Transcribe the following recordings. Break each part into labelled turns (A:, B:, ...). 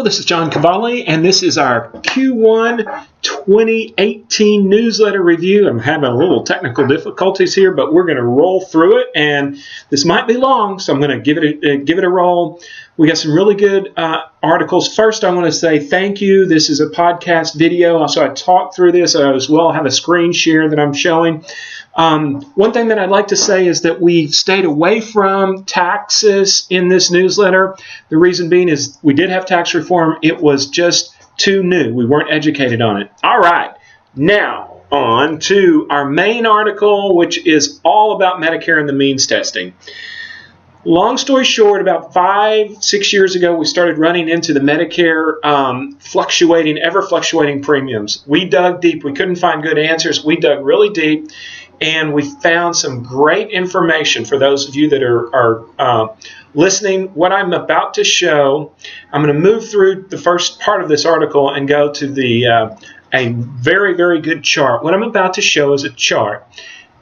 A: Hello, this is John Kvale, and this is our Q1 2018 newsletter review. I'm having a little technical difficulties here, but we're going to roll through it, and this might be long, so I'm going to give it a roll. We got some really good articles. First, I want to say thank you. This is a podcast video, so I talked through this. I as well have a screen share that I'm showing. One thing that I'd like to say is that we stayed away from taxes in this newsletter. The reason being is we did have tax reform. It was just too new. We weren't educated on it. All right. Now on to our main article, which is all about Medicare and the means testing. Long story short, about 5-6 years ago, we started running into the Medicare ever fluctuating premiums. We dug deep. We couldn't find good answers. We dug really deep, and we found some great information for those of you that are listening. What I'm about to show, I'm going to move through the first part of this article and go to a very, very good chart. What I'm about to show is a chart.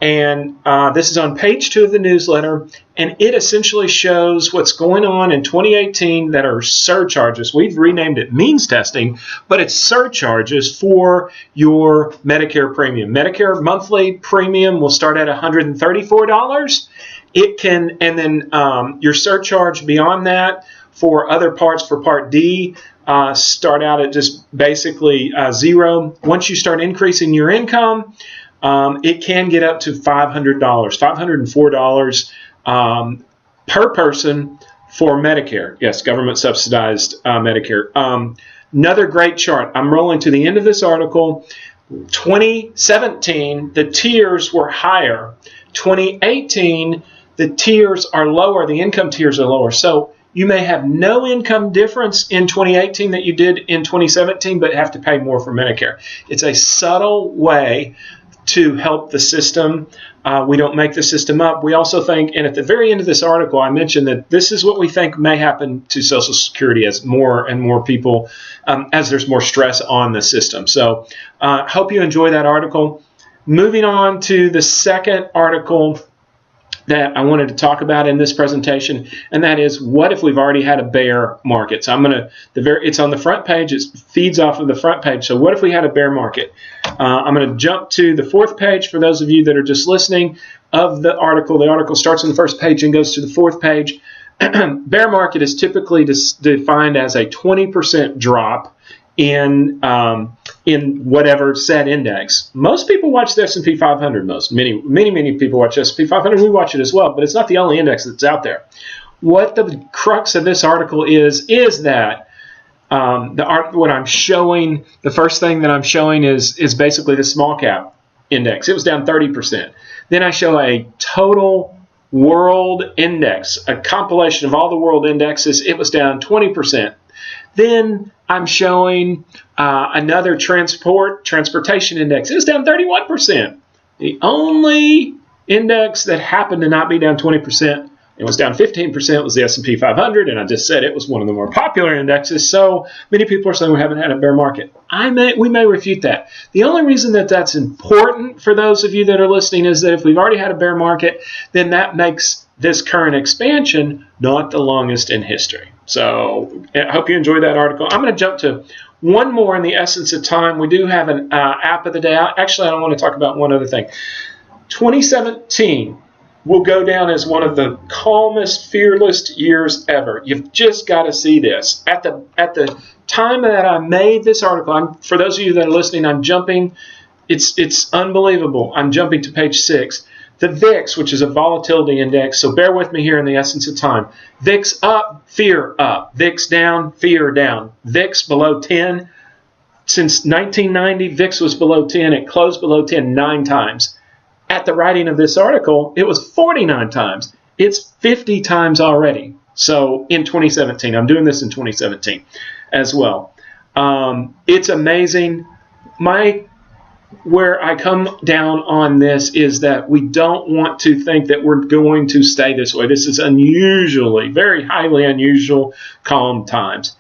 A: And this is on page 2 of the newsletter, and it essentially shows what's going on in 2018 that are surcharges. We've renamed it means testing, but it's surcharges for your Medicare premium. Medicare monthly premium will start at $134. It can, and then your surcharge beyond that for other parts, for Part D, start out at just basically zero. Once you start increasing your income, it can get up to $500, $504 per person for Medicare. Yes, government subsidized Medicare. Another great chart. I'm rolling to the end of this article. 2017, the tiers were higher. 2018, the tiers are lower. The income tiers are lower. So you may have no income difference in 2018 that you did in 2017, but have to pay more for Medicare. It's a subtle way to help the system. We don't make the system up. We also think, and at the very end of this article, I mentioned that this is what we think may happen to Social Security as more and more people, as there's more stress on the system. So hope you enjoy that article. Moving on to the second article that I wanted to talk about in this presentation, and that is, what if we've already had a bear market? So it's on the front page. It feeds off of the front page. So what if we had a bear market? I'm going to jump to the 4th page for those of you that are just listening of the article. The article starts on the 1st page and goes to the 4th page. Bear market is typically defined as a 20% drop in whatever set index. Most people watch the S&P 500. Many people watch S&P 500. We watch it as well, but it's not the only index that's out there. What the crux of this article is that what I'm showing, the first thing that I'm showing is basically the small cap index. It was down 30%. Then I show a total world index, a compilation of all the world indexes. It was down 20%. Then I'm showing another transportation index. It was down 31%. The only index that happened to not be down 20%, it was down 15%, was the S&P 500, and I just said it was one of the more popular indexes, so many people are saying we haven't had a bear market. We may refute that. The only reason that that's important for those of you that are listening is that if we've already had a bear market, then that makes this current expansion not the longest in history. So I hope you enjoyed that article. I'm going to jump to one more in the essence of time. We do have an app of the day. Actually, I want to talk about one other thing. 2017 will go down as one of the calmest, fearless years ever. You've just got to see this. At the time that I made this article, for those of you that are listening, I'm jumping. It's unbelievable. I'm jumping to page 6. The VIX, which is a volatility index, so bear with me here in the essence of time. VIX up, fear up. VIX down, fear down. VIX below 10. Since 1990, VIX was below 10. It closed below 10 9 times. At the writing of this article, it was 49 times. It's 50 times already. So in 2017, I'm doing this in 2017 as well. It's amazing. Where I come down on this is that we don't want to think that we're going to stay this way. This is unusually, very highly unusual, calm times.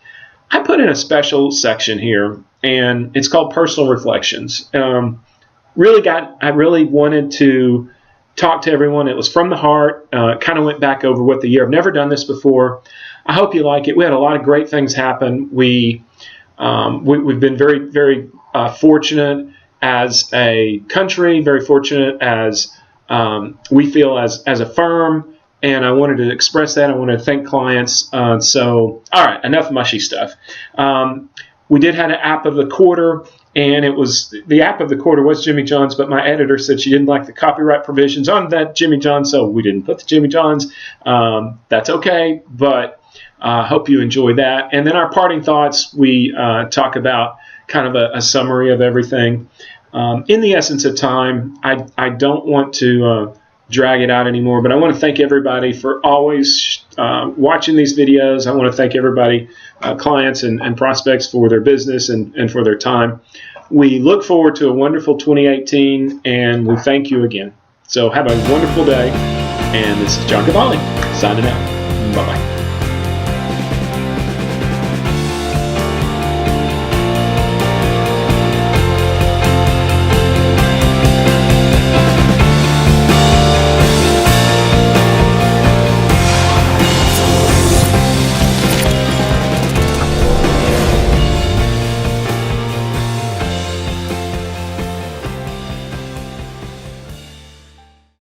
A: I put in a special section here, and it's called Personal Reflections. I really wanted to talk to everyone. It was from the heart. Kind of went back over what the year. I've never done this before. I hope you like it. We had a lot of great things happen. We've been very, very fortunate as a country, very fortunate as we feel as a firm, and I wanted to express that. I want to thank clients. So, all right, enough mushy stuff. We did have an app of the quarter, and the app of the quarter was Jimmy John's, but my editor said she didn't like the copyright provisions on that Jimmy John's, so we didn't put the Jimmy John's. That's okay, but I hope you enjoy that. And then our parting thoughts, we talk about kind of a summary of everything. In the essence of time, I don't want to drag it out anymore, but I want to thank everybody for always watching these videos. I want to thank everybody, clients and prospects, for their business and for their time. We look forward to a wonderful 2018, and we thank you again. So have a wonderful day, and this is John Kvale signing out. Bye-bye.